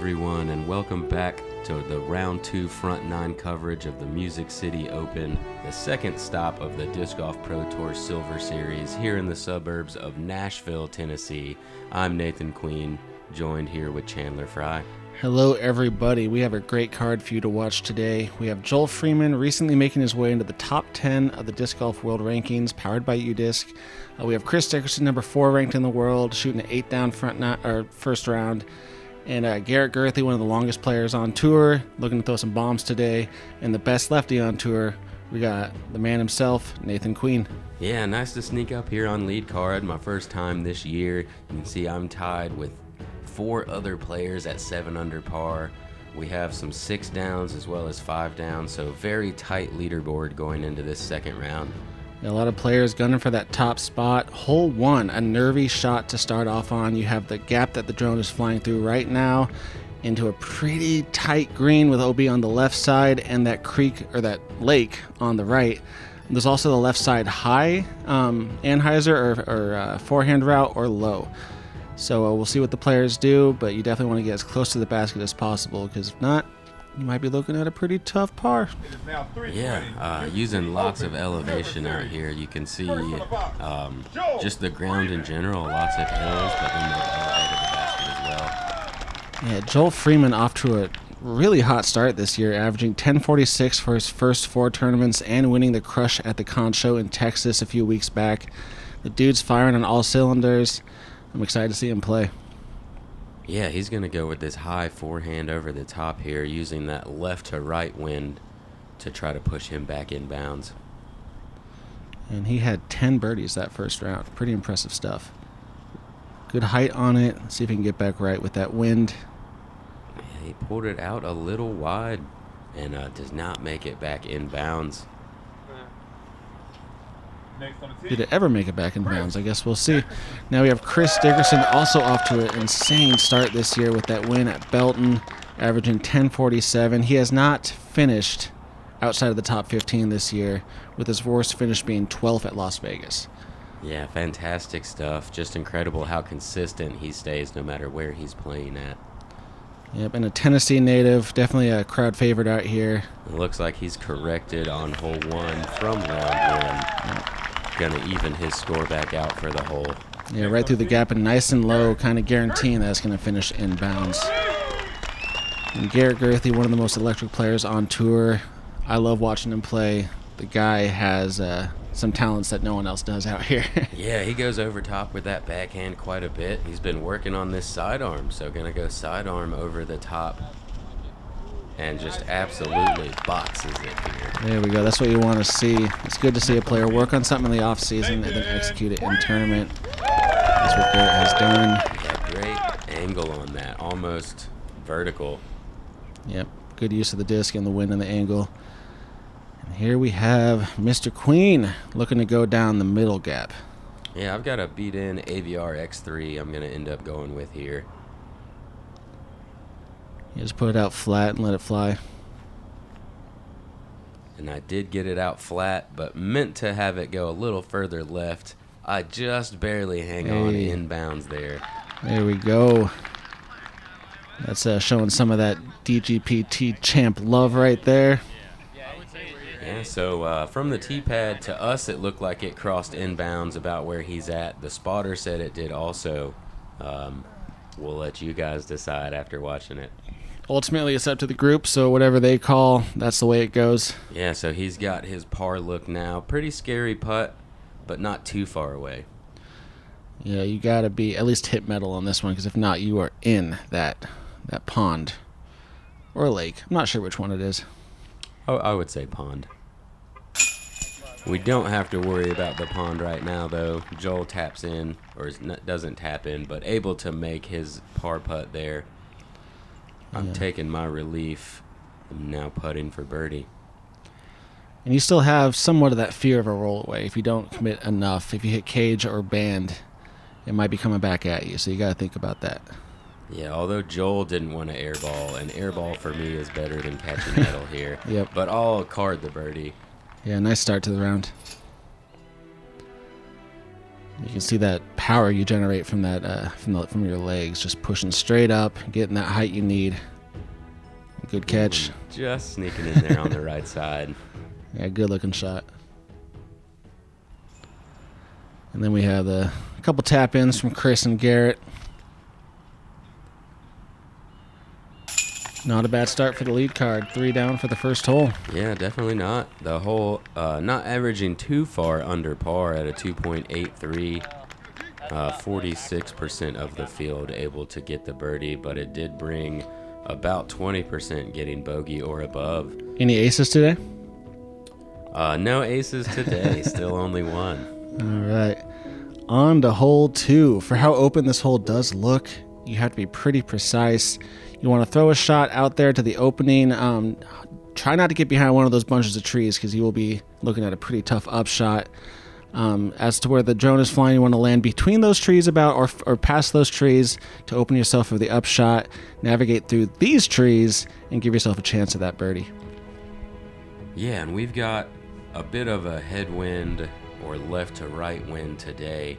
everyone, and welcome back to the Round 2 Front 9 coverage of the Music City Open, the second stop of the Disc Golf Pro Tour Silver Series here in the suburbs of Nashville, Tennessee. I'm Nathan Queen, joined here with Chandler Fry. Hello everybody, we have a great card for you to watch today. We have Joel Freeman recently making his way into the top 10 of the Disc Golf World Rankings, powered by UDisc. We have Chris Dickerson, number 4 ranked in the world, shooting an 8 down first round. And Garrett Gurthie, one of the longest players on tour, looking to throw some bombs today. And the best lefty on tour, we got the man himself, Nathan Queen. Yeah, nice to sneak up here on lead card, my first time this year. You can see I'm tied with 4 other players at 7 under par. We have some 6 downs as well as 5 downs, so very tight leaderboard going into this second round. A lot of players gunning for that top spot. Hole 1, a nervy shot to start off on. You have the gap that the drone is flying through right now into a pretty tight green with OB on the left side and that creek or that lake on the right. There's also the left side high, Anheuser or forehand route or low. So we'll see what the players do, but you definitely want to get as close to the basket as possible, because if not, you might be looking at a pretty tough par. Yeah, using lots of elevation out here. You can see just the ground in general, lots of hills, but then they've elevated the basket as well. Yeah, Joel Freeman off to a really hot start this year, averaging 10.46 for his first 4 tournaments and winning the Crush at the Con Show in Texas a few weeks back. The dude's firing on all cylinders. I'm excited to see him play. Yeah, he's going to go with this high forehand over the top here, using that left to right wind to try to push him back in bounds. And he had 10 birdies that first round. Pretty impressive stuff. Good height on it. Let's see if he can get back right with that wind. Yeah, he pulled it out a little wide and does not make it back in bounds. Did it ever make it back in bounds? I guess we'll see. Now we have Chris Dickerson also off to an insane start this year with that win at Belton, averaging 10.47. He has not finished outside of the top 15 this year, with his worst finish being 12th at Las Vegas. Yeah, fantastic stuff. Just incredible how consistent he stays no matter where he's playing at. Yep, and a Tennessee native, definitely a crowd favorite out here. It looks like he's corrected on hole 1 from round 1. Yep. Gonna even his score back out for the hole. Yeah, right through the gap and nice and low, kind of guaranteeing that it's going to finish in bounds. And Garrett Gurthie, one of the most electric players on tour. I love watching him play. The guy has some talents that no one else does out here. Yeah, he goes over top with that backhand quite a bit. He's been working on this sidearm, so gonna go sidearm over the top and just absolutely boxes it here. There we go. That's what you want to see. It's good to see a player work on something in the off season and then execute it in tournament. That's what Garrett has done. Yeah, great angle on that, almost vertical. Yep, good use of the disc and the wind and the angle. And here we have Mr. Queen looking to go down the middle gap. Yeah, I've got a beat-in AVR X3 I'm going to end up going with here. You just put it out flat and let it fly. And I did get it out flat, but meant to have it go a little further left. I just barely hang on inbounds there. There we go. That's showing some of that DGPT champ love right there. Yeah, so from the tee pad to us, it looked like it crossed inbounds about where he's at. The spotter said it did also. We'll let you guys decide after watching it. Ultimately, it's up to the group, so whatever they call, that's the way it goes. Yeah, so he's got his par look now. Pretty scary putt, but not too far away. Yeah, you got to be at least hit metal on this one, because if not, you are in that pond or lake. I'm not sure which one it is. Oh, I would say pond. We don't have to worry about the pond right now, though. Joel taps in, or doesn't tap in, but able to make his par putt there. I'm taking my relief. I'm now putting for birdie. And you still have somewhat of that fear of a rollaway. If you don't commit enough, if you hit cage or band, it might be coming back at you. So you got to think about that. Yeah, although Joel didn't want to airball, and airball for me is better than catching metal here. Yep. But I'll card the birdie. Yeah, nice start to the round. You can see that power you generate from that from your legs, just pushing straight up, getting that height you need. Good catch. Just sneaking in there on the right side. Yeah, good looking shot. And then we have a couple tap ins from Chris and Garrett. Not a bad start for the lead card. 3 down for the first hole. Yeah, definitely not. The hole not averaging too far under par at a 2.83. 46% of the field able to get the birdie, but it did bring about 20% getting bogey or above. Any aces today? No aces today. Still only one. All right. On to hole 2. For how open this hole does look, you have to be pretty precise. You want to throw a shot out there to the opening. Try not to get behind one of those bunches of trees because you will be looking at a pretty tough upshot. As to where the drone is flying, you want to land between those trees or past those trees to open yourself for the upshot. Navigate through these trees and give yourself a chance at that birdie. Yeah, and we've got a bit of a headwind or left to right wind today.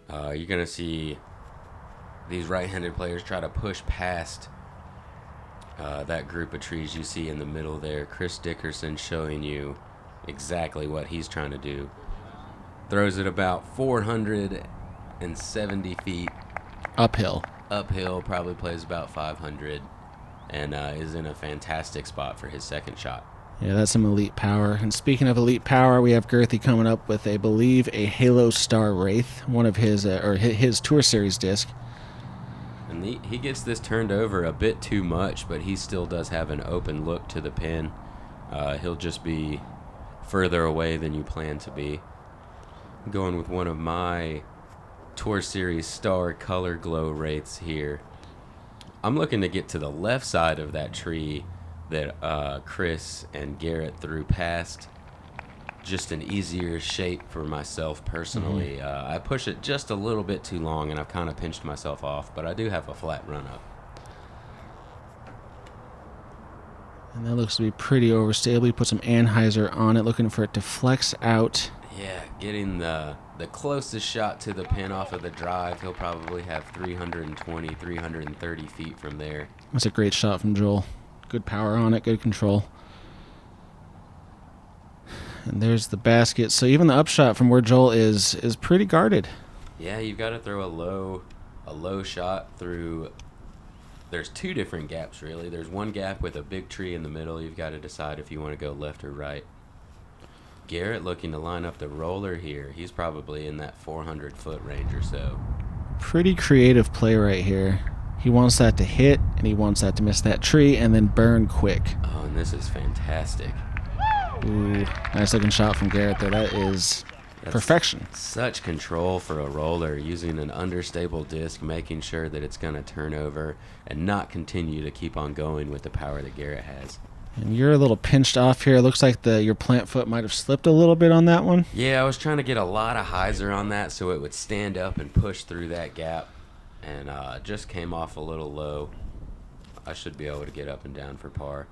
You're going to see these right-handed players try to push past that group of trees you see in the middle there. Chris Dickerson showing you exactly what he's trying to do. Throws it about 470 feet. Uphill, probably plays about 500, and is in a fantastic spot for his second shot. Yeah, that's some elite power. And speaking of elite power, we have Gurthie coming up with, I believe, a Halo Star Wraith, one of his his Tour Series disc. And he gets this turned over a bit too much, but he still does have an open look to the pin. He'll just be further away than you plan to be. I'm going with one of my Tour Series Star Color Glow Wraiths here. I'm looking to get to the left side of that tree that Chris and Garrett threw past. Just an easier shape for myself personally. I push it just a little bit too long, and I've kind of pinched myself off, but I do have a flat run-up. And that looks to be pretty overstable. You put some anhyzer on it, looking for it to flex out. Yeah, getting the closest shot to the pin off of the drive. He'll probably have 320, 330 feet from there. That's a great shot from Joel. Good power on it, good control. And there's the basket. So even the upshot from where Joel is pretty guarded. Yeah, you've got to throw a low shot through. There's 2 different gaps, really. There's one gap with a big tree in the middle. You've got to decide if you want to go left or right. Garrett looking to line up the roller here. He's probably in that 400-foot range or so. Pretty creative play right here. He wants that to hit, and he wants that to miss that tree and then burn quick. Oh, and this is fantastic. Ooh, nice looking shot from Garrett there. That's perfection. Such control for a roller, using an understable disc, making sure that it's going to turn over and not continue to keep on going with the power that Garrett has. And you're a little pinched off here. It looks like your plant foot might have slipped a little bit on that one. Yeah, I was trying to get a lot of hyzer on that so it would stand up and push through that gap, and just came off a little low. I should be able to get up and down for par.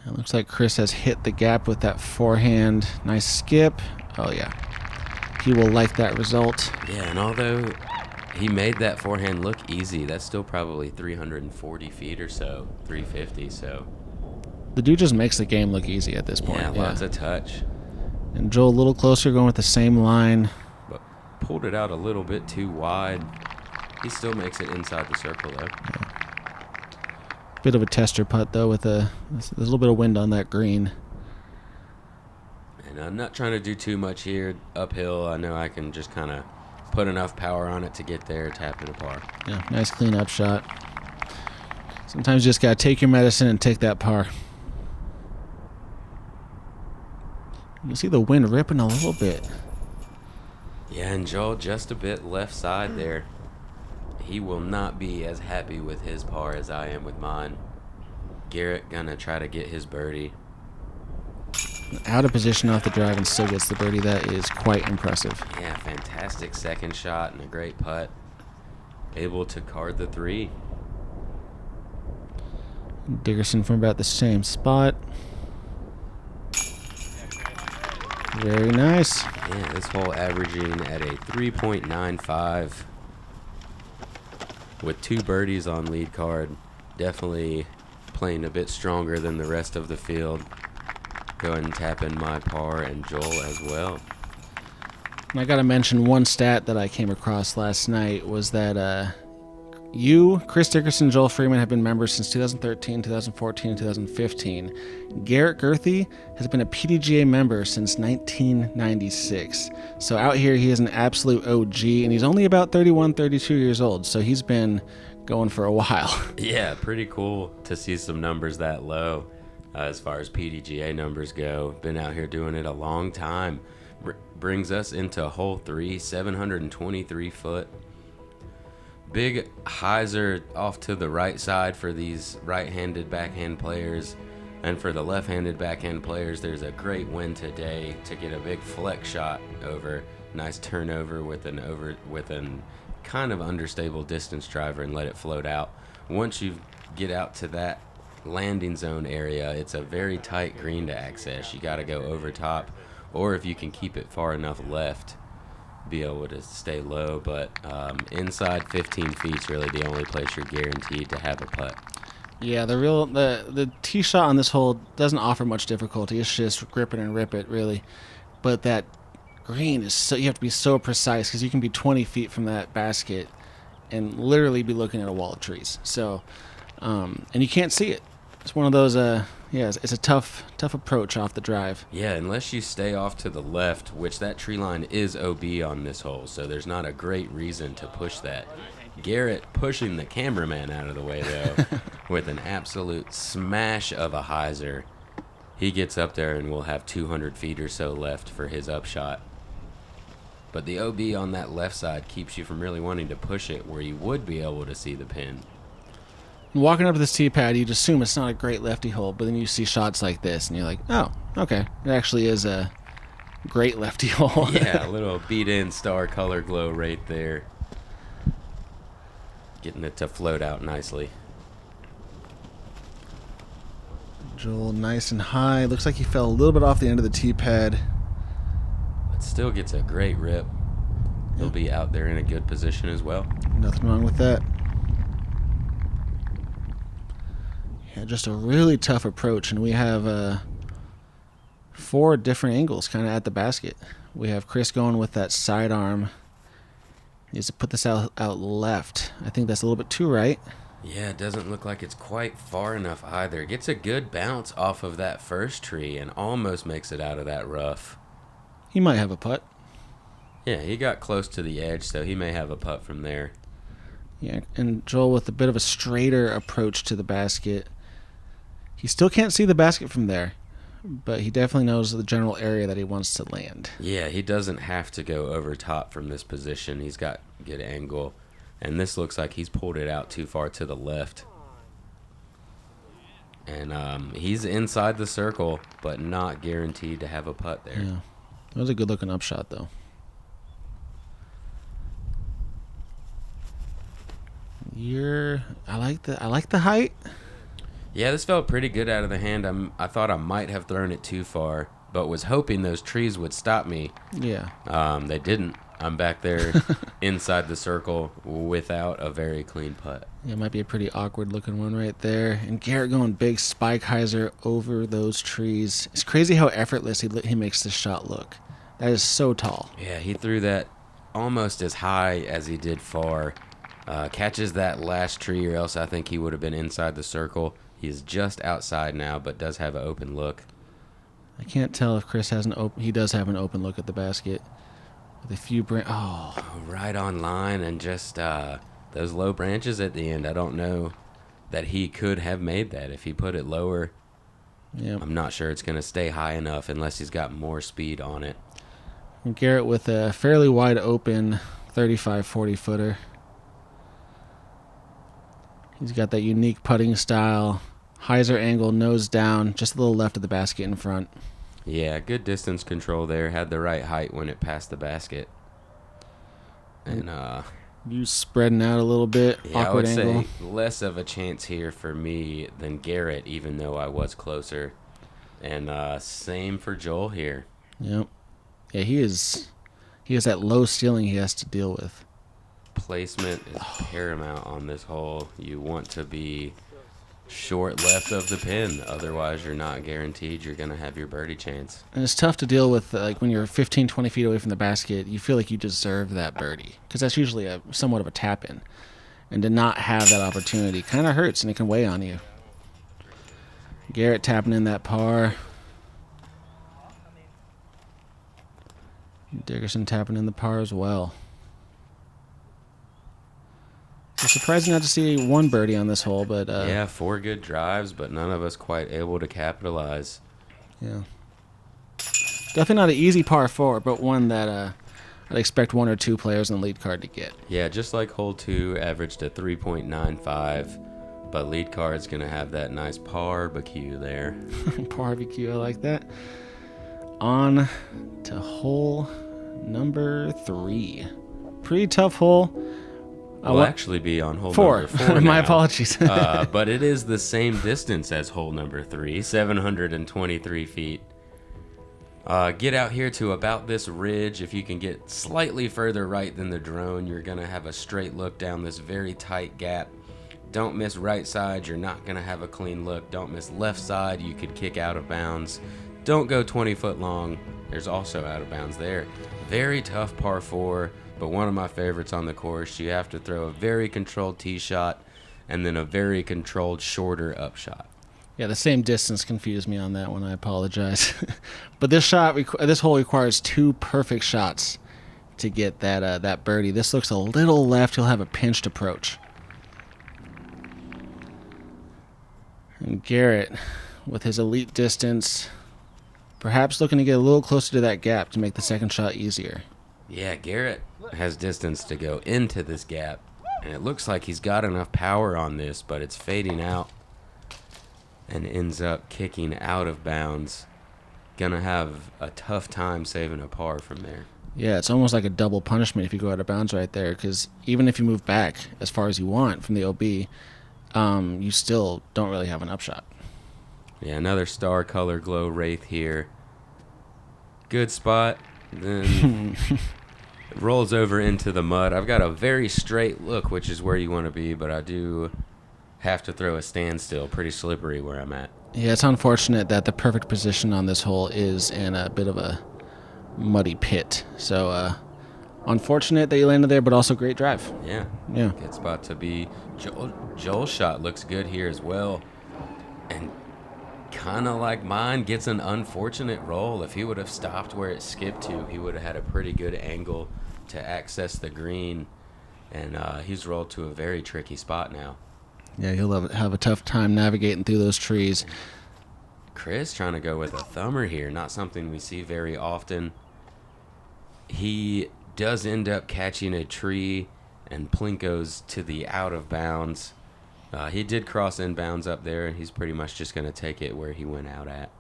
It looks like Chris has hit the gap with that forehand. Nice skip. Oh, yeah. He will like that result. Yeah, and although he made that forehand look easy, that's still probably 340 feet or so, 350, so. The dude just makes the game look easy at this point. Yeah, lots of touch. And Joel a little closer, going with the same line. But pulled it out a little bit too wide. He still makes it inside the circle, though. Yeah. Bit of a tester putt, though, with there's a little bit of wind on that green. And I'm not trying to do too much here. Uphill, I know I can just kind of put enough power on it to get there, tap in a par. Yeah, nice clean up shot. Sometimes you just got to take your medicine and take that par. You can see the wind ripping a little bit. Yeah, and Joel just a bit left side there. He will not be as happy with his par as I am with mine. Garrett gonna try to get his birdie. Out of position off the drive and still gets the birdie. That is quite impressive. Yeah, fantastic second shot and a great putt. Able to card the 3. Dickerson from about the same spot. Very nice. Yeah, this hole averaging at a 3.95 with 2 birdies on lead card. Definitely playing a bit stronger than the rest of the field. Go ahead and tap in my par and Joel as well. And I got to mention one stat that I came across last night was that you, Chris Dickerson, Joel Freeman have been members since 2013, 2014, and 2015. Garrett Gurthie has been a PDGA member since 1996. So out here, he is an absolute OG, and he's only about 31, 32 years old. So he's been going for a while. Yeah, pretty cool to see some numbers that low as far as PDGA numbers go. Been out here doing it a long time. Brings us into hole 3, 723 foot. Big hyzer off to the right side for these right-handed backhand players. And for the left-handed backhand players, there's a great wind today to get a big flex shot over. Nice turnover with an kind of understable distance driver and let it float out. Once you get out to that landing zone area, it's a very tight green to access. You got to go over top, or if you can keep it far enough left, be able to stay low. But inside 15 feet is really the only place you're guaranteed to have a putt. Yeah, the tee shot on this hole doesn't offer much difficulty. It's just grip it and rip it, really. But that green is so, you have to be so precise because you can be 20 feet from that basket and literally be looking at a wall of trees. So, and you can't see it. It's one of those, it's a tough approach off the drive. Yeah, unless you stay off to the left, which that tree line is OB on this hole, so there's not a great reason to push that. Garrett pushing the cameraman out of the way, though, with an absolute smash of a hyzer. He gets up there and will have 200 feet or so left for his upshot. But the OB on that left side keeps you from really wanting to push it where you would be able to see the pin. Walking up to this tee pad, you'd assume it's not a great lefty hole, but then you see shots like this, and you're like, oh, okay. It actually is a great lefty hole. Yeah, a little beat-in star color glow right there. Getting it to float out nicely. Joel, nice and high. Looks like he fell a little bit off the end of the tee pad. But still gets a great rip. He'll be out there in a good position as well. Nothing wrong with that. Yeah, just a really tough approach, and we have 4 different angles kind of at the basket. We have Chris going with that sidearm. He needs to put this out left. I think that's a little bit too right. Yeah, it doesn't look like it's quite far enough either. It gets a good bounce off of that first tree and almost makes it out of that rough. He might have a putt. Yeah, he got close to the edge, so he may have a putt from there. Yeah, and Joel with a bit of a straighter approach to the basket. He still can't see the basket from there, but he definitely knows the general area that he wants to land. Yeah, he doesn't have to go over top from this position. He's got good angle, and this looks like he's pulled it out too far to the left. And he's inside the circle, but not guaranteed to have a putt there. Yeah, that was a good-looking upshot, though. I like the height. Yeah, this felt pretty good out of the hand. I thought I might have thrown it too far, but was hoping those trees would stop me. Yeah. They didn't. I'm back there inside the circle without a very clean putt. Yeah, it might be a pretty awkward-looking one right there. And Garrett going big spike hyzer over those trees. It's crazy how effortless he makes this shot look. That is so tall. Yeah, he threw that almost as high as he did far. Catches that last tree, or else I think he would have been inside the circle. He's just outside now, but does have an open look. I can't tell if Chris has he does have an open look at the basket. With a few right on line, and just those low branches at the end. I don't know that he could have made that if he put it lower. Yeah. I'm not sure it's going to stay high enough unless he's got more speed on it. And Garrett with a fairly wide open 35-40 footer. He's got that unique putting style. Hyzer angle, nose down, just a little left of the basket in front. Yeah, good distance control there. Had the right height when it passed the basket. And you spreading out a little bit. Yeah, awkward I would angle. say less of a chance here for me than Garrett, even though I was closer. And same for Joel here. Yep. Yeah, he has that low ceiling he has to deal with. Placement is paramount on this hole. You want to be short left of the pin, otherwise you're not guaranteed you're going to have your birdie chance. And it's tough to deal with, like when you're 15, 20 feet away from the basket, you feel like you deserve that birdie because that's usually somewhat of a tap-in. And to not have that opportunity kind of hurts, and it can weigh on you. Garrett tapping in that par. Dickerson tapping in the par as well. It's surprising not to see one birdie on this hole, but yeah, 4 good drives, but none of us quite able to capitalize. Yeah, definitely not an easy par 4, but one that I'd expect 1 or 2 players in the lead card to get. Yeah, just like hole 2 averaged a 3.95, but lead card's gonna have that nice barbecue there. Barbecue, I like that. On to hole number 3. Pretty tough hole. We'll actually be on hole 4. number 4 My now. apologies. But it is the same distance as hole number 3, 723 feet. Get out here to about this ridge. If you can get slightly further right than the drone, you're going to have a straight look down this very tight gap. Don't miss right side. You're not going to have a clean look. Don't miss left side. You could kick out of bounds. Don't go 20 foot long. There's also out of bounds there. Very tough par 4. But one of my favorites on the course. You have to throw a very controlled tee shot and then a very controlled shorter up shot. Yeah, the same distance confused me on that one. I apologize. But this hole requires 2 perfect shots to get that birdie. This looks a little left. He'll have a pinched approach. And Garrett, with his elite distance, perhaps looking to get a little closer to that gap to make the second shot easier. Yeah, Garrett has distance to go into this gap, and it looks like he's got enough power on this, but it's fading out and ends up kicking out of bounds. Gonna have a tough time saving a par from there. Yeah, it's almost like a double punishment if you go out of bounds right there, because even if you move back as far as you want from the OB, you still don't really have an upshot. Yeah, another star color glow wraith here. Good spot. Then rolls over into the mud. I've got a very straight look, which is where you want to be, but I do have to throw a standstill. Pretty slippery where I'm at. Yeah, it's unfortunate that the perfect position on this hole is in a bit of a muddy pit. So, unfortunate that you landed there, but also great drive. Yeah. Yeah. Good spot to be. Joel's shot looks good here as well. And kind of like mine, gets an unfortunate roll. If he would have stopped where it skipped to, he would have had a pretty good angle to access the green. And he's rolled to a very tricky spot now. Yeah, he'll have a tough time navigating through those trees. Chris trying to go with a thumber here, not something we see very often. He does end up catching a tree and plinkos to the out of bounds. He did cross inbounds up there, and he's pretty much just going to take it where he went out at,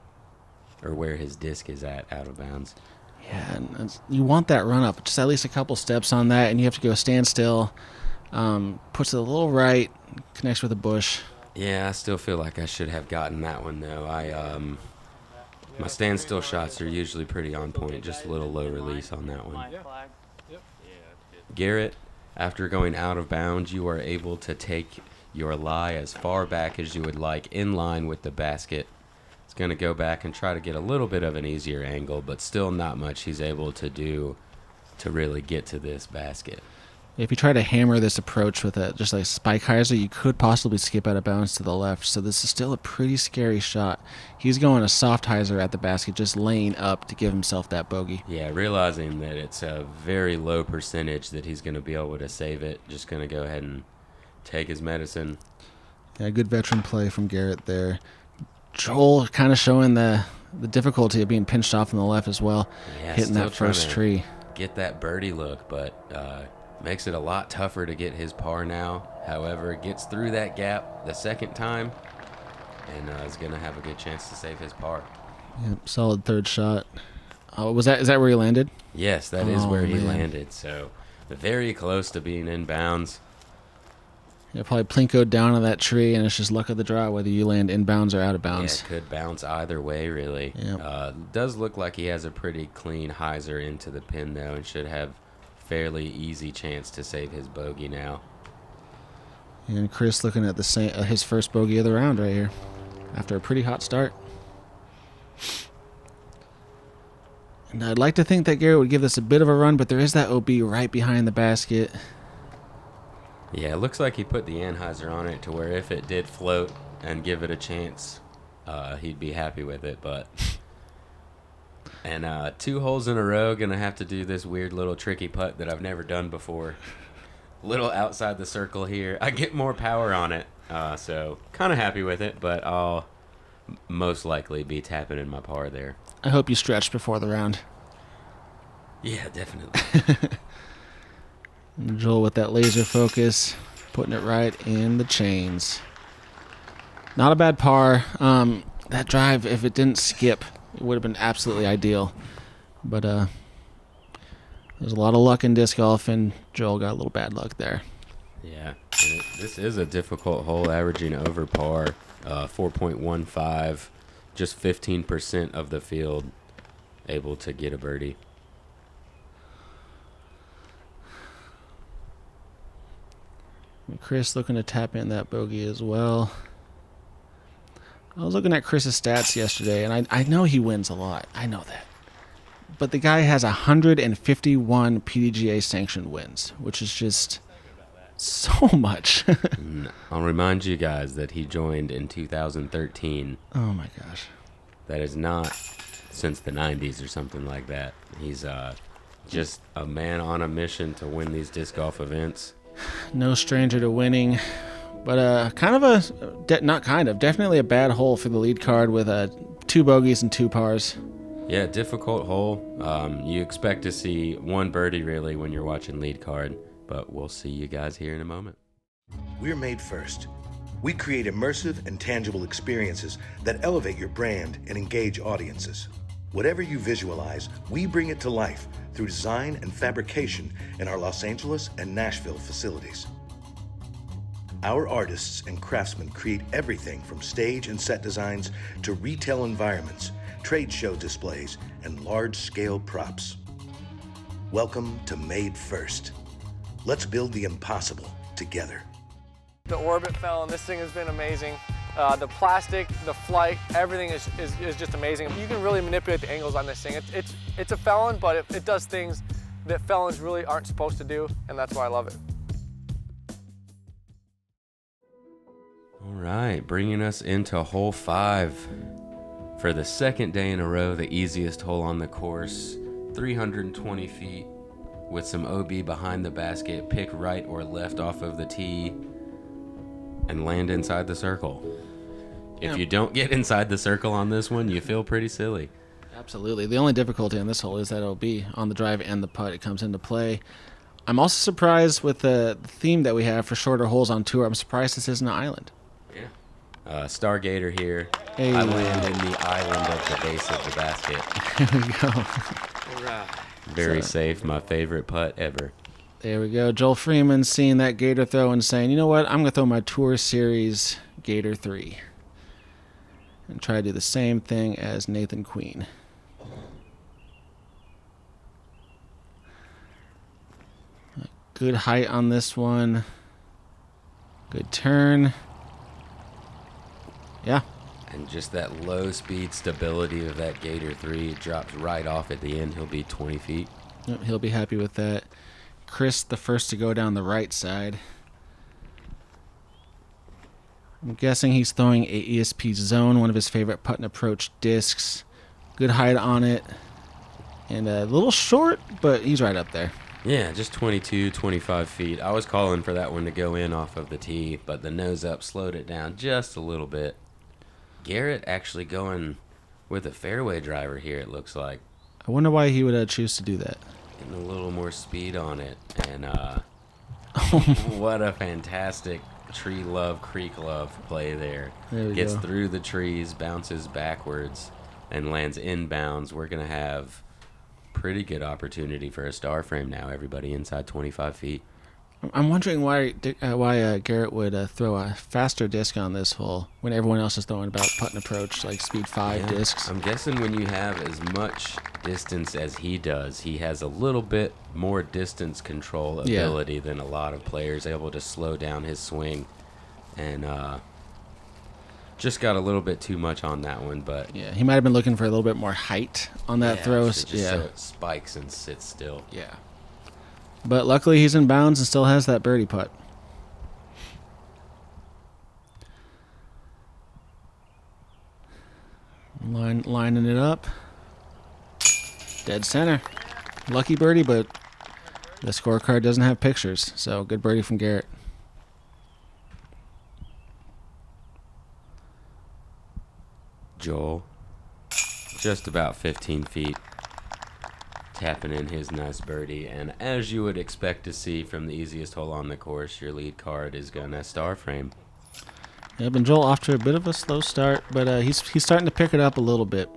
or where his disc is at out of bounds. Yeah, and you want that run up, just at least a couple steps on that, and you have to go standstill. Puts it a little right, connects with a bush. Yeah, I still feel like I should have gotten that one, though. My standstill shots are usually pretty on point, just a little low release on that one. Garrett, after going out of bounds, you are able to take your lie as far back as you would like, in line with the basket. It's going to go back and try to get a little bit of an easier angle, but still not much he's able to do to really get to this basket. If you try to hammer this approach with just like spike hyzer, you could possibly skip out of bounds to the left. So this is still a pretty scary shot. He's going a soft hyzer at the basket, just laying up to give himself that bogey. Yeah, realizing that it's a very low percentage that he's going to be able to save it. Just going to go ahead and take his medicine. Yeah, good veteran play from Garrett there. Joel kind of showing the difficulty of being pinched off on the left as well, Yeah, hitting that first tree. Get that birdie look, but makes it a lot tougher to get his par now. However, gets through that gap the second time and is going to have a good chance to save his par. Yep, solid third shot. Is that where he landed? Yes, that is where he man. landed. So very close to being in bounds. You'll probably plinko down on that tree, and it's just luck of the draw whether you land inbounds or out of bounds. Yeah, it could bounce either way, really. Yep. Does look like he has a pretty clean hyzer into the pin, though, and should have fairly easy chance to save his bogey now. And Chris looking at his first bogey of the round right here after a pretty hot start. And I'd like to think that Garrett would give this a bit of a run, but there is that OB right behind the basket. Yeah, it looks like he put the anhyzer on it to where if it did float and give it a chance, he'd be happy with it. But and 2 holes in a row, gonna have to do this weird little tricky putt that I've never done before. Little outside the circle here. I get more power on it, so kind of happy with it. But I'll most likely be tapping in my par there. I hope you stretched before the round. Yeah, definitely. Joel with that laser focus, putting it right in the chains. Not a bad par. That drive, if it didn't skip, it would have been absolutely ideal. But there's a lot of luck in disc golf, and Joel got a little bad luck there. Yeah, and this is a difficult hole, averaging over par, 4.15, just 15% of the field able to get a birdie. Chris looking to tap in that bogey as well. I was looking at Chris's stats yesterday, and I know he wins a lot. I know that. But the guy has 151 PDGA sanctioned wins, which is just so much. I'll remind you guys that he joined in 2013. Oh, my gosh. That is not since the 90s or something like that. He's just a man on a mission to win these disc golf events. No stranger to winning, but definitely a bad hole for the lead card with 2 bogeys and 2 pars. Yeah, difficult hole. You expect to see 1 birdie really when you're watching lead card, but we'll see you guys here in a moment. We're Made First. We create immersive and tangible experiences that elevate your brand and engage audiences. Whatever you visualize, we bring it to life through design and fabrication in our Los Angeles and Nashville facilities. Our artists and craftsmen create everything from stage and set designs to retail environments, trade show displays, and large-scale props. Welcome to Made First. Let's build the impossible together. The orbit felon, this thing has been amazing. The plastic, the flight, everything is just amazing. You can really manipulate the angles on this thing. It's a felon, but it does things that felons really aren't supposed to do, and that's why I love it. All right, bringing us into hole 5. For the second day in a row, the easiest hole on the course, 320 feet with some OB behind the basket, pick right or left off of the tee, and land inside the circle. If you don't get inside the circle on this one, you feel pretty silly. Absolutely. The only difficulty on this hole is that OB on the drive and the putt. It comes into play. I'm also surprised with the theme that we have for shorter holes on tour. I'm surprised this isn't an island. Yeah. Stargator here. Hey. I land in the island of the base of the basket. There we go. All right. Very safe. My favorite putt ever. There we go. Joel Freeman seeing that gator throw and saying, you know what, I'm going to throw my Tour Series Gator 3. And try to do the same thing as Nathan Queen. Good height on this one. Good turn. Yeah. And just that low speed stability of that Gator 3 drops right off at the end. He'll be 20 feet. Yep, he'll be happy with that. Chris, the first to go down the right side. I'm guessing he's throwing a ESP Zone, one of his favorite putt and approach discs. Good height on it. And a little short, but he's right up there. Yeah, just 22, 25 feet. I was calling for that one to go in off of the tee, but the nose up slowed it down just a little bit. Garrett actually going with a fairway driver here, it looks like. I wonder why he would choose to do that. Getting a little more speed on it. And what a fantastic tree love, creek love play there. There we Gets go. through the trees, bounces backwards, and lands inbounds. We're going to have pretty good opportunity for a star frame now. Everybody inside 25 feet. I'm wondering why Garrett would throw a faster disc on this hole when everyone else is throwing about putt and approach, like speed 5 discs. I'm guessing when you have as much distance as he does, he has a little bit more distance control ability than a lot of players, able to slow down his swing. And just got a little bit too much on that one. But yeah, he might have been looking for a little bit more height on that throw. So it spikes and sits still. Yeah. But luckily he's in bounds and still has that birdie putt. Lining it up. Dead center. Lucky birdie, but the scorecard doesn't have pictures. So good birdie from Garrett. Joel, just about 15 feet. Tapping in his nice birdie, and as you would expect to see from the easiest hole on the course, your lead card is gonna star frame. Yep, and Joel off to a bit of a slow start, but he's starting to pick it up a little bit.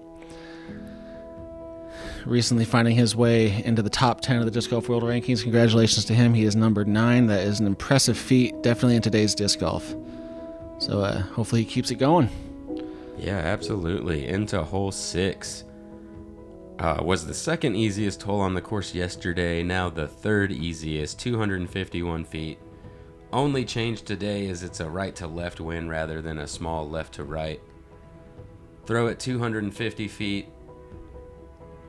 Recently finding his way into the top 10 of the Disc Golf World Rankings. Congratulations to him. He is number 9. That is an impressive feat, definitely in today's disc golf. So hopefully he keeps it going. Yeah, absolutely. Into hole 6. Was the second easiest hole on the course yesterday, now the third easiest, 251 feet. Only change today is it's a right to left wind rather than a small left to right. Throw it 250 feet,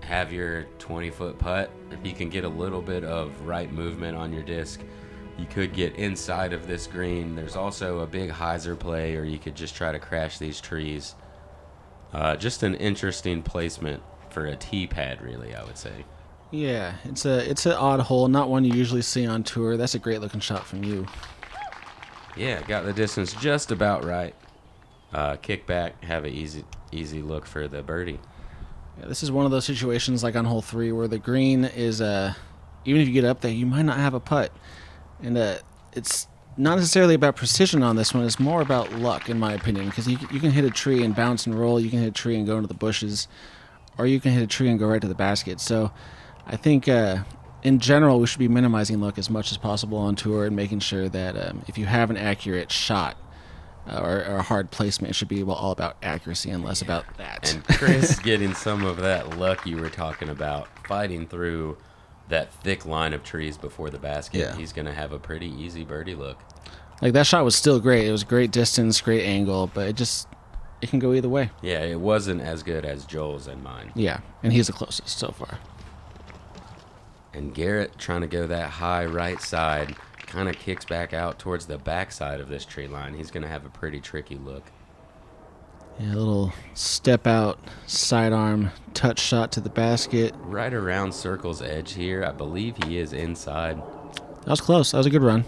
have your 20-foot putt. If you can get a little bit of right movement on your disc, you could get inside of this green. There's also a big hyzer play, or you could just try to crash these trees. Just an interesting placement for a tee pad, really, I would say. Yeah, it's an odd hole, not one you usually see on tour. That's a great looking shot from you. Yeah, got the distance just about right. Kick back, have an easy look for the birdie. Yeah, this is one of those situations like on hole 3 where the green is even if you get up there, you might not have a putt, and it's not necessarily about precision on this one. It's more about luck, in my opinion, because you can hit a tree and bounce and roll. You can hit a tree and go into the bushes, or you can hit a tree and go right to the basket. So I think in general we should be minimizing luck as much as possible on tour and making sure that if you have an accurate shot or a hard placement, it should be all about accuracy and less about that. And Chris getting some of that luck you were talking about, fighting through that thick line of trees before the basket. Yeah. He's going to have a pretty easy birdie look. Like, that shot was still great. It was great distance, great angle, but it can go either way. Yeah, it wasn't as good as Joel's and mine. Yeah, and he's the closest so far. And Garrett trying to go that high right side, kind of kicks back out towards the back side of this tree line. He's going to have a pretty tricky look. Yeah, a little step out, sidearm, touch shot to the basket. Right around circle's edge here. I believe he is inside. That was close. That was a good run.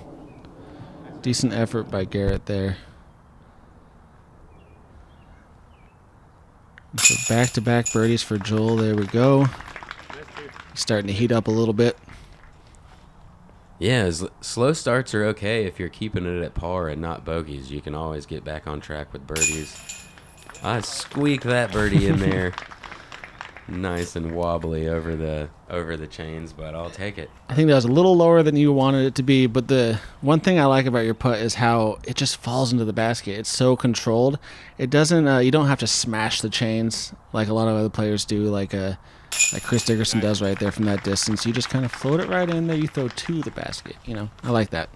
Decent effort by Garrett there. So back-to-back birdies for Joel. There we go. He's starting to heat up a little bit. Yeah, slow starts are okay if you're keeping it at par and not bogeys. You can always get back on track with birdies. I squeak that birdie in there. Nice and wobbly over the chains, but I'll take it. I think that was a little lower than you wanted it to be, but the one thing I like about your putt is how it just falls into the basket. It's so controlled. It doesn't. You don't have to smash the chains like a lot of other players do, like Chris Dickerson does right there from that distance. You just kind of float it right in there. You throw to the basket. I like that.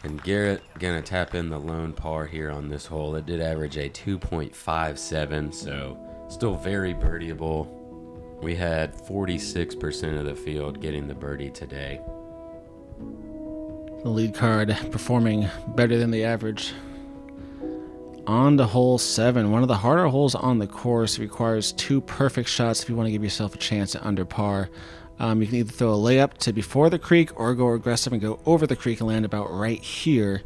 And Garrett gonna tap in the lone par here on this hole. It did average a 2.57, so still very birdieable. We had 46% of the field getting the birdie today. The lead card performing better than the average. On to hole 7, one of the harder holes on the course. Requires 2 perfect shots if you want to give yourself a chance at under par. You can either throw a layup to before the creek or go aggressive and go over the creek and land about right here.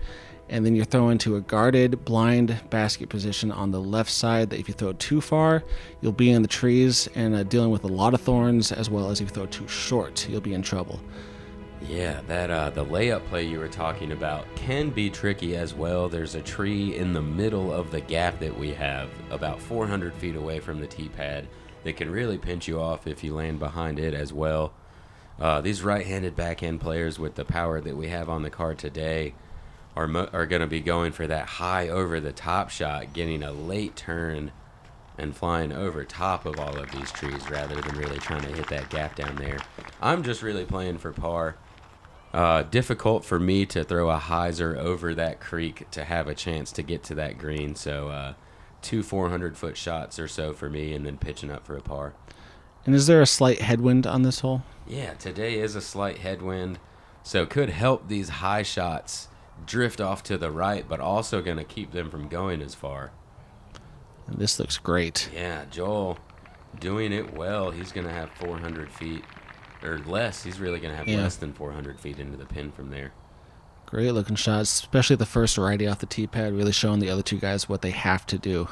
And then you're throwing to a guarded blind basket position on the left side that if you throw too far, you'll be in the trees and dealing with a lot of thorns, as well as if you throw too short, you'll be in trouble. Yeah, that the layup play you were talking about can be tricky as well. There's a tree in the middle of the gap that we have, about 400 feet away from the tee pad, that can really pinch you off if you land behind it as well. These right-handed backhand players with the power that we have on the card today are going to be going for that high over-the-top shot, getting a late turn and flying over top of all of these trees rather than really trying to hit that gap down there. I'm just really playing for par. Difficult for me to throw a hyzer over that creek to have a chance to get to that green. So 2 400-foot shots or so for me, and then pitching up for a par. And is there a slight headwind on this hole? Yeah, today is a slight headwind, so could help these high shots drift off to the right, but also going to keep them from going as far. And this looks great. Yeah, Joel doing it well. He's going to have 400 feet or less. He's really going to have less than 400 feet into the pin from there. Great looking shots, especially the first righty off the tee pad, really showing the other two guys what they have to do.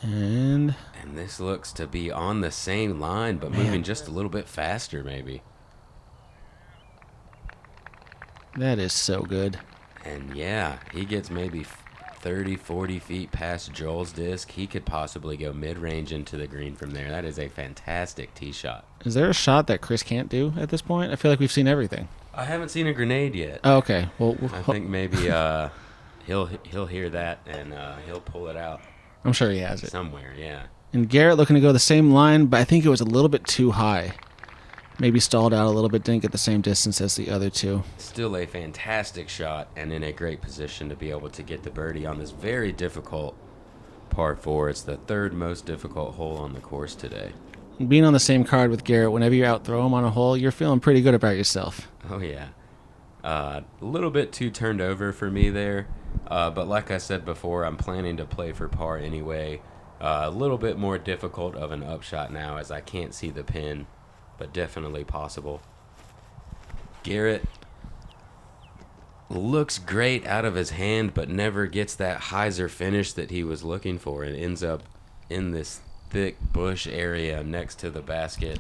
And this looks to be on the same line, but moving just a little bit faster, maybe. That is so good. And yeah, he gets maybe 30, 40 feet past Joel's disc. He could possibly go mid-range into the green from there. That is a fantastic tee shot. Is there a shot that Chris can't do at this point? I feel like we've seen everything. I haven't seen a grenade yet. Oh, okay. Well, I think maybe he'll hear that and he'll pull it out. I'm sure he has it somewhere. Yeah. And Garrett looking to go the same line, but I think it was a little bit too high. Maybe stalled out a little bit, didn't get the same distance as the other two. Still a fantastic shot and in a great position to be able to get the birdie on this very difficult par 4. It's the third most difficult hole on the course today. And being on the same card with Garrett, whenever you out-throw him on a hole, you're feeling pretty good about yourself. Oh, yeah. A little bit too turned over for me there. But like I said before, I'm planning to play for par anyway. A little bit more difficult of an upshot now as I can't see the pin, but definitely possible. Garrett looks great out of his hand, but never gets that hyzer finish that he was looking for and ends up in this thick bush area next to the basket.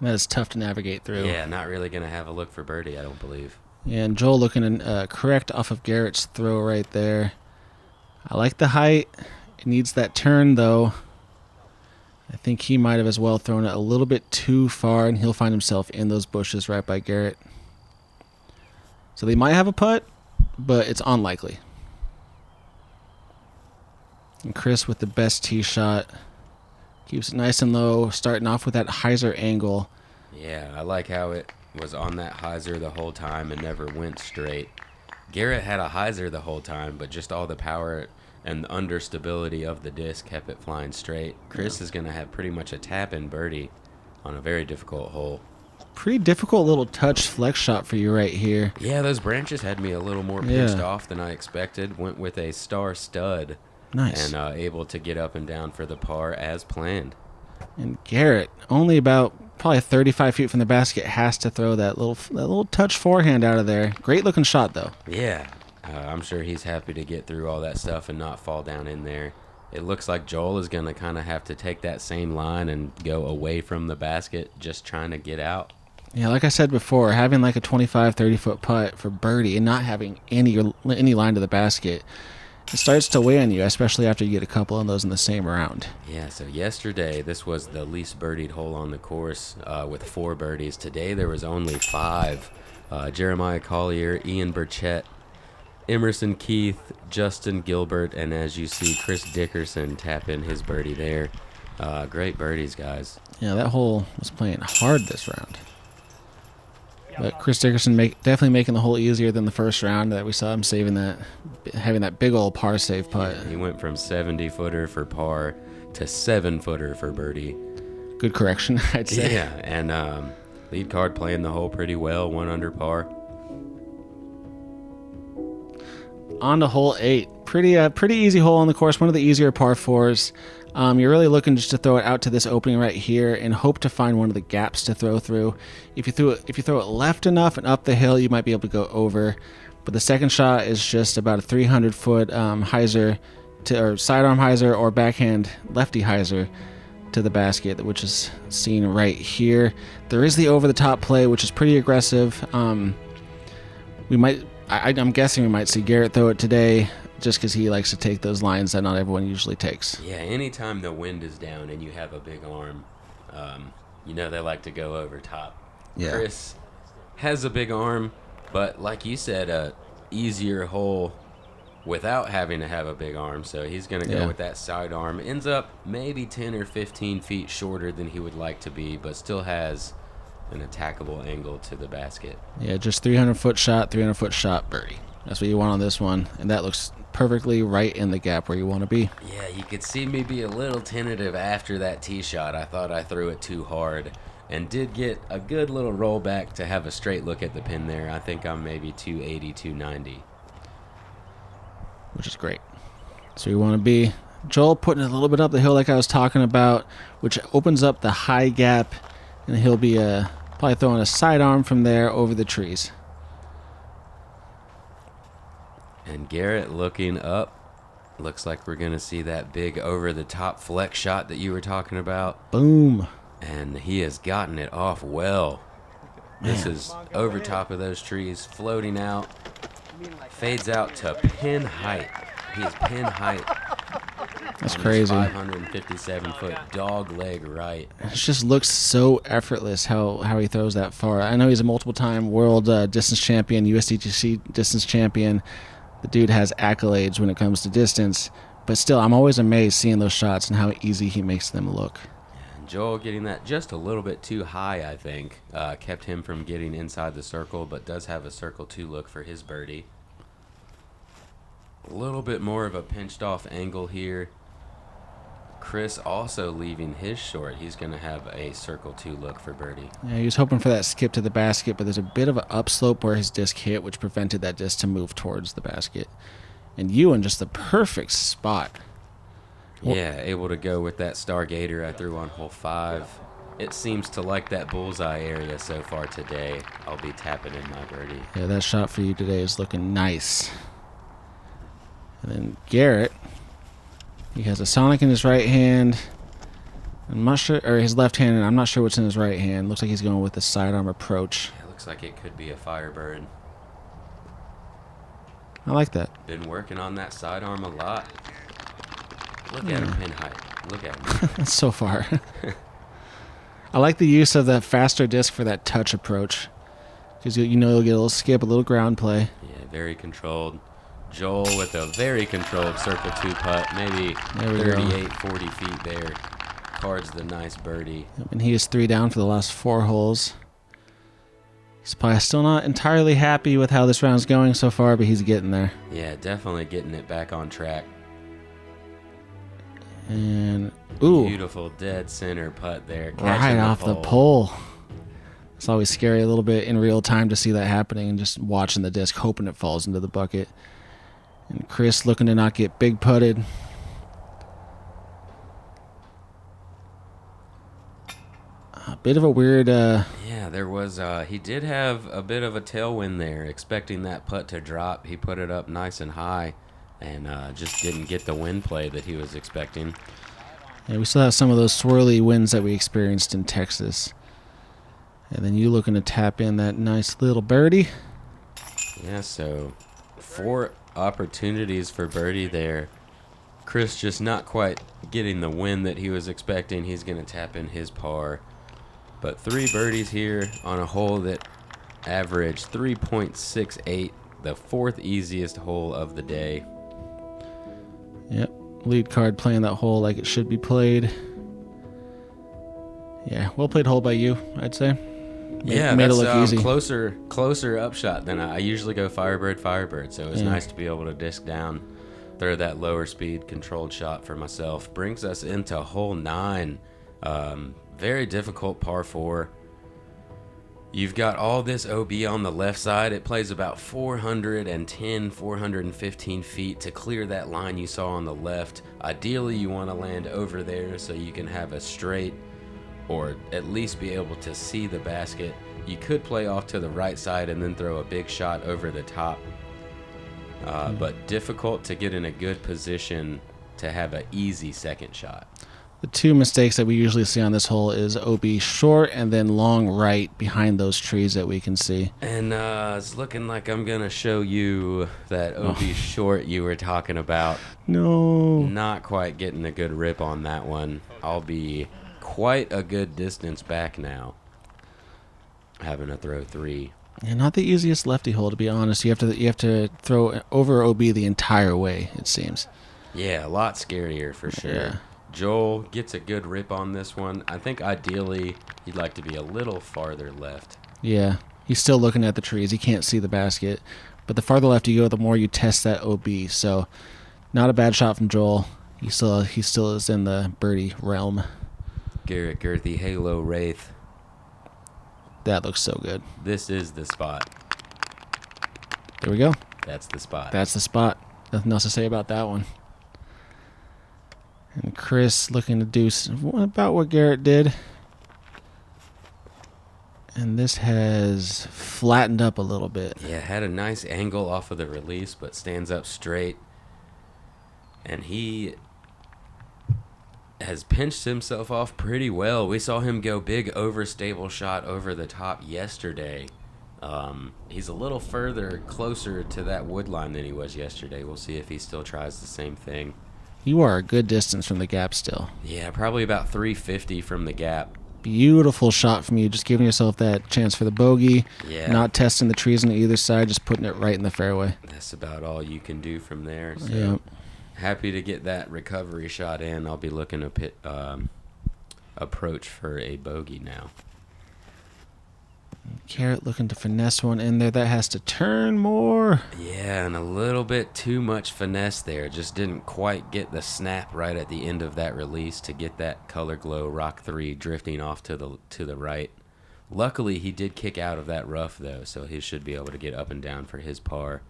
That is tough to navigate through. Yeah, not really going to have a look for birdie, I don't believe. Yeah, and Joel looking correct off of Garrett's throw right there. I like the height. It needs that turn, though. I think he might have as well thrown it a little bit too far, and he'll find himself in those bushes right by Garrett. So they might have a putt, but it's unlikely. And Chris with the best tee shot. Keeps it nice and low, starting off with that hyzer angle. Yeah, I like how it was on that hyzer the whole time and never went straight. Garrett had a hyzer the whole time, but just all the power and the understability of the disc kept it flying straight. Chris is going to have pretty much a tap-in birdie on a very difficult hole. Pretty difficult little touch flex shot for you right here. Yeah, those branches had me a little more pitched off than I expected. Went with a star stud. Nice. And able to get up and down for the par as planned. And Garrett, only about probably 35 feet from the basket, has to throw that little touch forehand out of there. Great looking shot, though. Yeah. I'm sure he's happy to get through all that stuff and not fall down in there. It looks like Joel is going to kind of have to take that same line and go away from the basket, just trying to get out. Yeah, like I said before, having like a 25, 30-foot putt for birdie and not having any line to the basket, it starts to weigh on you, especially after you get a couple of those in the same round. Yeah, so yesterday, this was the least birdied hole on the course with 4 birdies. Today, there was only 5. Jeremiah Collier, Ian Burchett, Emerson Keith, Justin Gilbert, and as you see, Chris Dickerson tap in his birdie there. Great birdies, guys. Yeah, that hole was playing hard this round. But Chris Dickerson definitely making the hole easier than the first round that we saw him having that big old par save putt. Yeah, he went from 70-footer for par to 7-footer for birdie. Good correction, I'd say. Yeah, and lead card playing the hole pretty well, 1 under par. On to hole 8. Pretty easy hole on the course, one of the easier par 4s. You're really looking just to throw it out to this opening right here and hope to find one of the gaps to throw through. If you throw it left enough and up the hill, you might be able to go over. But the second shot is just about a 300-foot hyzer or sidearm hyzer or backhand lefty hyzer to the basket, which is seen right here. There is the over-the-top play, which is pretty aggressive. I'm guessing we might see Garrett throw it today, just because he likes to take those lines that not everyone usually takes. Yeah, anytime the wind is down and you have a big arm, you know they like to go over top. Yeah. Chris has a big arm, but like you said, a easier hole without having to have a big arm. So he's going to go with that side arm. Ends up maybe 10 or 15 feet shorter than he would like to be, but still has an attackable angle to the basket. Yeah, just 300-foot shot, 300-foot shot, birdie. That's what you want on this one, and that looks perfectly right in the gap where you want to be. Yeah, you could see me be a little tentative after that tee shot. I thought I threw it too hard and did get a good little roll back to have a straight look at the pin there. I think I'm maybe 280, 290. Which is great. So you want to be, Joel putting it a little bit up the hill like I was talking about, which opens up the high gap, and he'll be probably throwing a sidearm from there over the trees. And Garrett looking up. Looks like we're going to see that big over-the-top flex shot that you were talking about. Boom. And he has gotten it off well. This is over top of those trees, floating out. Fades out to pin height. He is pin height. That's crazy. 557-foot dog leg right. It just looks so effortless how he throws that far. I know he's a multiple-time world distance champion, USDGC distance champion. The dude has accolades when it comes to distance. But still, I'm always amazed seeing those shots and how easy he makes them look. And Joel getting that just a little bit too high, I think. Kept him from getting inside the circle, but does have a circle 2 look for his birdie. A little bit more of a pinched off angle here. Chris also leaving his short. He's going to have a circle 2 look for birdie. Yeah, he was hoping for that skip to the basket, but there's a bit of an upslope where his disc hit, which prevented that disc to move towards the basket. And Ewan, just the perfect spot. Yeah, able to go with that Stargator I threw on hole 5. It seems to like that bullseye area so far today. I'll be tapping in my birdie. Yeah, that shot for you today is looking nice. And then Garrett, he has a Sonic in his right hand. I'm not sure, or his left hand, and I'm not sure what's in his right hand. Looks like he's going with the sidearm approach. Yeah, looks like it could be a Firebird. I like that. Been working on that sidearm a lot. Look at him pin height. Look at him. That's so far. I like the use of that faster disc for that touch approach. Because you know you'll get a little skip, a little ground play. Yeah, very controlled. Joel with a very controlled circle 2 putt, maybe 38, 40 feet there. Cards the nice birdie. And he is 3 down for the last 4 holes. He's probably still not entirely happy with how this round's going so far, but he's getting there. Yeah, definitely getting it back on track. And, ooh. Beautiful dead center putt there. Right off the pole. It's always scary a little bit in real time to see that happening and just watching the disc, hoping it falls into the bucket. And Chris looking to not get big putted. A bit of a weird... Yeah, there was... he did have a bit of a tailwind there, expecting that putt to drop. He put it up nice and high and just didn't get the wind play that he was expecting. Yeah, we still have some of those swirly winds that we experienced in Texas. And then you looking to tap in that nice little birdie. Yeah, so 4 opportunities for birdie there. Chris just not quite getting the win that he was expecting. He's going to tap in his par. But 3 birdies here on a hole that averaged 3.68, the 4th easiest hole of the day. Yep, lead card playing that hole like it should be played. Yeah, well played hole by you, I'd say. Made it that's look easy. Closer upshot than I usually go Firebird, so it was nice to be able to disc down, throw that lower speed controlled shot for myself. Brings us into hole 9. Very difficult par 4. You've got all this OB on the left side. It plays about 410, 415 feet to clear that line you saw on the left. Ideally, you want to land over there so you can have a straight or at least be able to see the basket. You could play off to the right side and then throw a big shot over the top. But difficult to get in a good position to have an easy second shot. The 2 mistakes that we usually see on this hole is OB short and then long right behind those trees that we can see. And it's looking like I'm going to show you that OB short you were talking about. No. Not quite getting a good rip on that one. I'll be quite a good distance back now, having to throw 3. Yeah, not the easiest lefty hole, to be honest. You have to throw over OB the entire way, it seems. Yeah, a lot scarier for sure. Yeah. Joel gets a good rip on this one. I think ideally he'd like to be a little farther left. Yeah, he's still looking at the trees. He can't see the basket. But the farther left you go, the more you test that OB. So, not a bad shot from Joel. He still is in the birdie realm. Garrett Gurthie, Halo Wraith. That looks so good. This is the spot. There we go. That's the spot. That's the spot. Nothing else to say about that one. And Chris looking to do about what Garrett did. And this has flattened up a little bit. Yeah, had a nice angle off of the release, but stands up straight. And he has pinched himself off pretty well. We saw him go big overstable shot over the top yesterday. He's a little closer to that wood line than he was yesterday. We'll see if he still tries the same thing. You are a good distance from the gap still. Yeah, probably about 350 from the gap. Beautiful shot from you, just giving yourself that chance for the bogey. Yeah. Not testing the trees on either side, just putting it right in the fairway. That's about all you can do from there. So. Yep. Happy to get that recovery shot in. I'll be looking to approach for a bogey now. Garrett looking to finesse one in there. That has to turn more. Yeah, and a little bit too much finesse there. Just didn't quite get the snap right at the end of that release to get that Color Glow Rock 3 drifting off to the right. Luckily, he did kick out of that rough, though, so he should be able to get up and down for his par.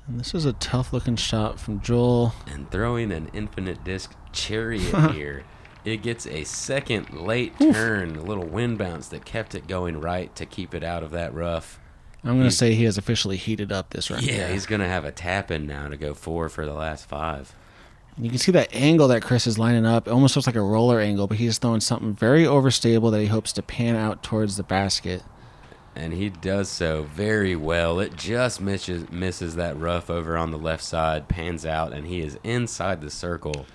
And this is a tough-looking shot from Joel. And throwing an infinite disc chariot here. It gets a second late turn, a little wind bounce that kept it going right to keep it out of that rough. I'm going to say he has officially heated up this round. Yeah, he's going to have a tap-in now to go 4 for the last 5. You can see that angle that Chris is lining up. It almost looks like a roller angle, but he's throwing something very overstable that he hopes to pan out towards the basket. And he does so very well. It just misses that rough over on the left side, pans out, and he is inside the circle.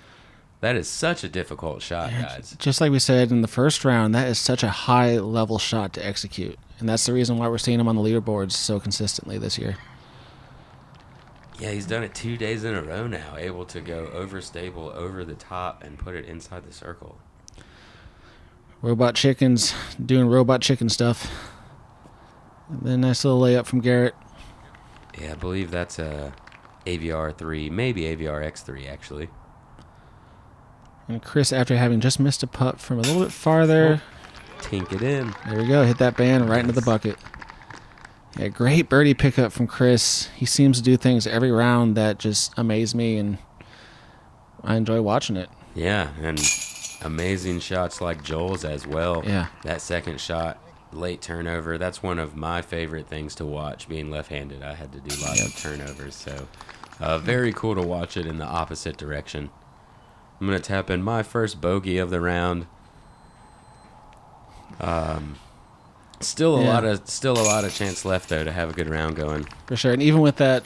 That is such a difficult shot, guys. Just like we said in the first round, that is such a high-level shot to execute. And that's the reason why we're seeing him on the leaderboards so consistently this year. Yeah, he's done it 2 days in a row now, able to go overstable over the top and put it inside the circle. Robot Chickens doing robot chicken stuff. And then nice little layup from Garrett. Yeah, I believe that's a AVR 3, maybe AVR X3, actually. And Chris, after having just missed a putt from a little bit farther. Tink it in. There we go. Hit that band right into the bucket. Yeah, great birdie pickup from Chris. He seems to do things every round that just amaze me, and I enjoy watching it. Yeah, and amazing shots like Joel's as well. Yeah. That second shot, late turnover, that's one of my favorite things to watch. Being left-handed, I had to do lots of turnovers, so very cool to watch it in the opposite direction. I'm going to tap in my first bogey of the round. Still a lot of chance left though to have a good round going. For sure. And even with that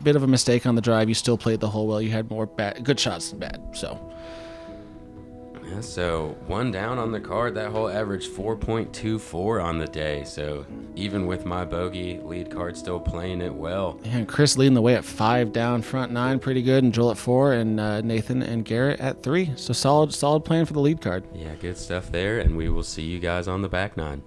bit of a mistake on the drive, you still played the hole well. You had more good shots than bad. So Yeah, so one down on the card. That hole averaged 4.24 on the day. So even with my bogey, lead card still playing it well. and Chris leading the way at 5 down, front 9 pretty good, and Joel at 4, and Nathan and Garrett at 3. So solid playing for the lead card. Yeah, good stuff there, and we will see you guys on the back 9.